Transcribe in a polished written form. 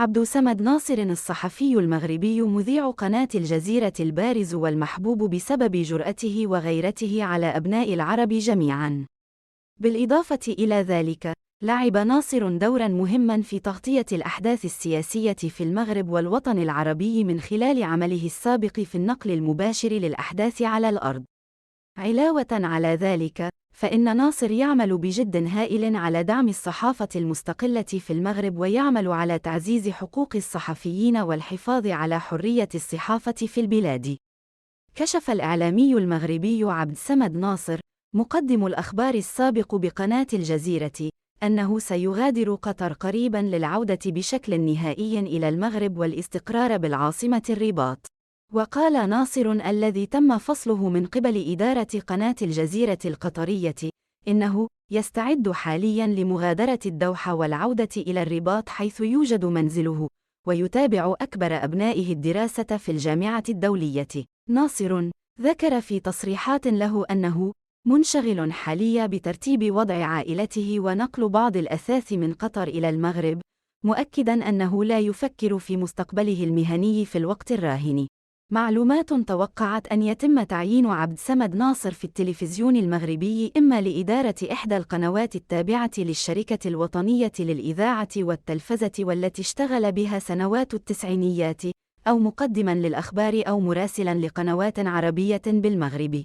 عبد سمد ناصر الصحفي المغربي مذيع قناة الجزيرة البارز والمحبوب بسبب جرأته وغيرته على أبناء العرب جميعاً. بالإضافة إلى ذلك، لعب ناصر دوراً مهماً في تغطية الأحداث السياسية في المغرب والوطن العربي من خلال عمله السابق في النقل المباشر للأحداث على الأرض. علاوة على ذلك، فإن ناصر يعمل بجد هائل على دعم الصحافة المستقلة في المغرب ويعمل على تعزيز حقوق الصحفيين والحفاظ على حرية الصحافة في البلاد. كشف الإعلامي المغربي عبد سمد ناصر، مقدم الأخبار السابق بقناة الجزيرة، أنه سيغادر قطر قريباً للعودة بشكل نهائي إلى المغرب والاستقرار بالعاصمة الرباط. وقال ناصر الذي تم فصله من قبل إدارة قناة الجزيرة القطرية إنه يستعد حالياً لمغادرة الدوحة والعودة إلى الرباط حيث يوجد منزله، ويتابع أكبر أبنائه الدراسة في الجامعة الدولية. ناصر ذكر في تصريحات له أنه منشغل حاليا بترتيب وضع عائلته ونقل بعض الأثاث من قطر إلى المغرب، مؤكداً أنه لا يفكر في مستقبله المهني في الوقت الراهن. معلومات توقعت أن يتم تعيين عبد سمد ناصر في التلفزيون المغربي إما لإدارة إحدى القنوات التابعة للشركة الوطنية للإذاعة والتلفزة والتي اشتغل بها سنوات التسعينيات، أو مقدماً للأخبار أو مراسلاً لقنوات عربية بالمغرب.